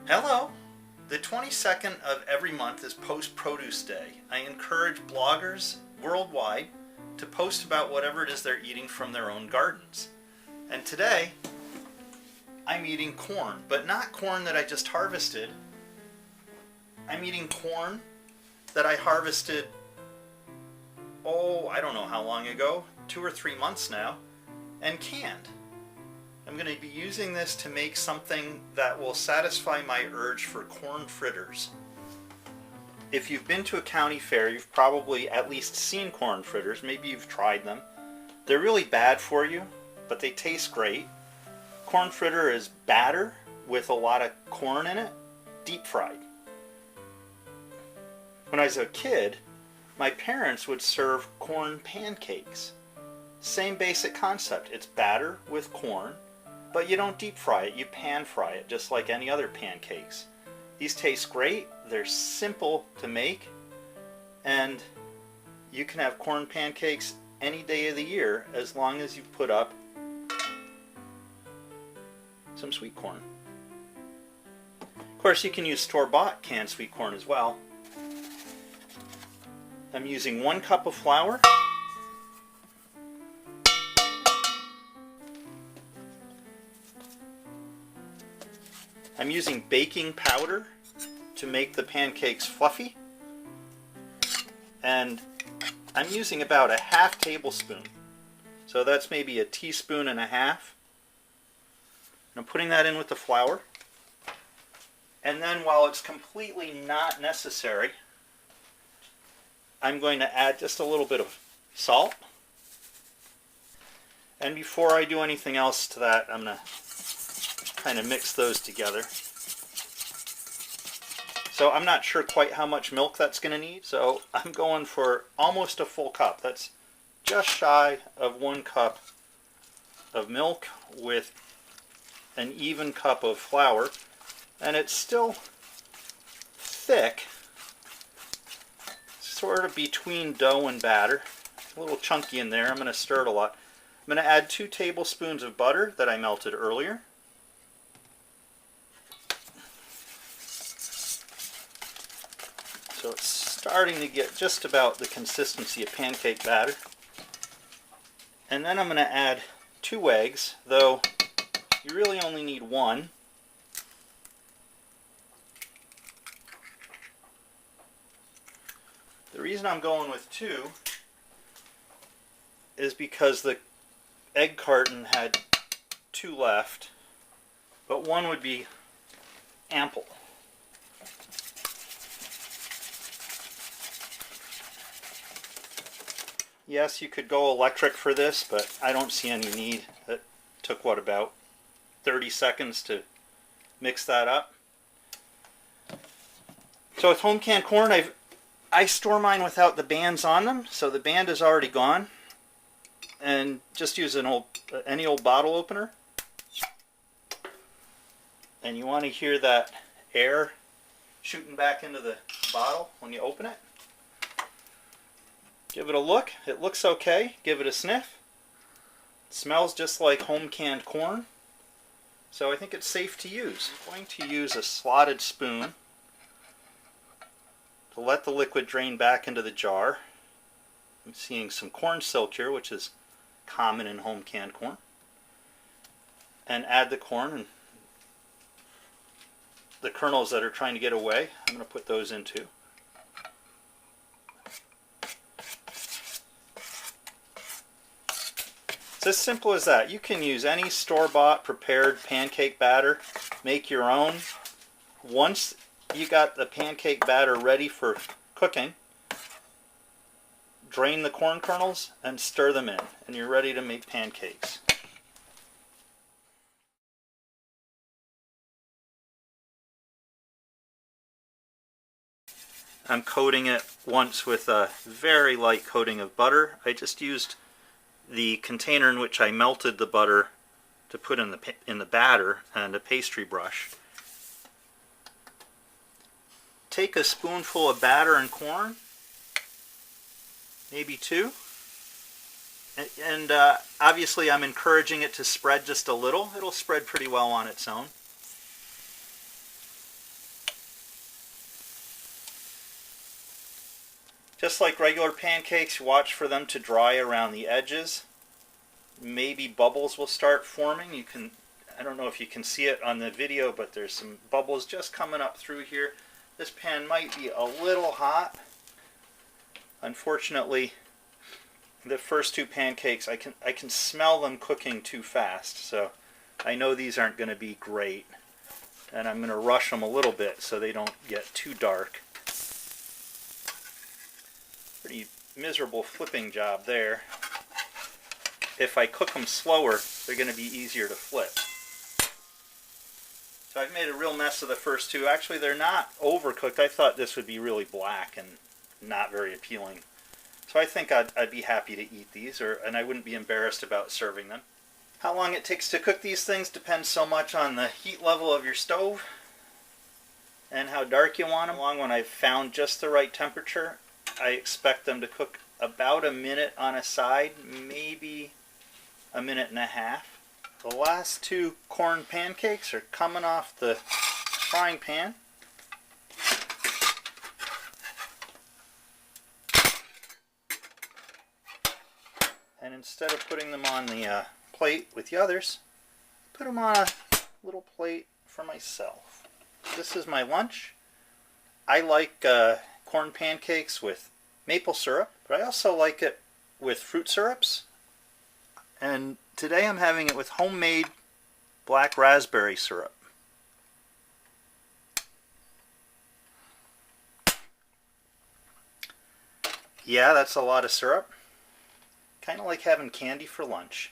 Hello! The 22nd of every month is Post-Produce Day. I encourage bloggers worldwide to post about whatever it is they're eating from their own gardens. And today, I'm eating corn, but not corn that I just harvested. I'm eating corn that I harvested, I don't know how long ago, 2 or 3 months now, and canned. I'm going to be using this to make something that will satisfy my urge for corn fritters. If you've been to a county fair, you've probably at least seen corn fritters. Maybe you've tried them. They're really bad for you, but they taste great. Corn fritter is batter with a lot of corn in it, deep fried. When I was a kid, my parents would serve corn pancakes. Same basic concept. It's batter with corn, but you don't deep fry it, you pan fry it just like any other pancakes. These taste great, they're simple to make, and you can have corn pancakes any day of the year as long as you put up some sweet corn. Of course, you can use store-bought canned sweet corn as well. I'm using 1 cup of flour, I'm using baking powder to make the pancakes fluffy, and I'm using about a half tablespoon, so that's maybe a teaspoon and a half. I'm putting that in with the flour, and then while it's completely not necessary, I'm going to add just a little bit of salt. And before I do anything else to that, I'm going to kind of mix those together. So I'm not sure quite how much milk that's going to need, so I'm going for almost a full cup. That's just shy of 1 cup of milk with an even cup of flour, and it's still thick, sort of between dough and batter. A little chunky in there. I'm going to stir it a lot. I'm going to add 2 tablespoons of butter that I melted earlier. So it's starting to get just about the consistency of pancake batter. And then I'm going to add 2 eggs, though you really only need 1. The reason I'm going with 2 is because the egg carton had 2 left, but 1 would be ample. Yes, you could go electric for this, but I don't see any need. It took, what, about 30 seconds to mix that up. So with home canned corn, I store mine without the bands on them, so the band is already gone. And just use any old bottle opener. And you want to hear that air shooting back into the bottle when you open it. Give it a look. It looks okay. Give it a sniff. It smells just like home canned corn. So I think it's safe to use. I'm going to use a slotted spoon to let the liquid drain back into the jar. I'm seeing some corn silk here, which is common in home canned corn. And add the corn and the kernels that are trying to get away. I'm going to put those in too. It's as simple as that. You can use any store-bought prepared pancake batter, make your own. Once you got the pancake batter ready for cooking, drain the corn kernels and stir them in, and you're ready to make pancakes. I'm coating it once with a very light coating of butter. I just used the container in which I melted the butter to put in the batter and a pastry brush. Take a spoonful of batter and corn, maybe 2, and obviously I'm encouraging it to spread just a little. It'll spread pretty well on its own. Just like regular pancakes, watch for them to dry around the edges. Maybe bubbles will start forming. I don't know if you can see it on the video, but there's some bubbles just coming up through here. This pan might be a little hot. Unfortunately, the first two pancakes, I can smell them cooking too fast, so I know these aren't going to be great. And I'm going to rush them a little bit so they don't get too dark. Pretty miserable flipping job there. If I cook them slower, they're going to be easier to flip. So I've made a real mess of the first two. Actually, they're not overcooked. I thought this would be really black and not very appealing. So I think I'd be happy to eat these, and I wouldn't be embarrassed about serving them. How long it takes to cook these things depends so much on the heat level of your stove and how dark you want them. When I've found just the right temperature, I expect them to cook about a minute on a side, maybe a minute and a half. The last two corn pancakes are coming off the frying pan. And instead of putting them on the plate with the others, put them on a little plate for myself. This is my lunch. I like corn pancakes with maple syrup, but I also like it with fruit syrups. And today I'm having it with homemade black raspberry syrup. Yeah, that's a lot of syrup. Kind of like having candy for lunch.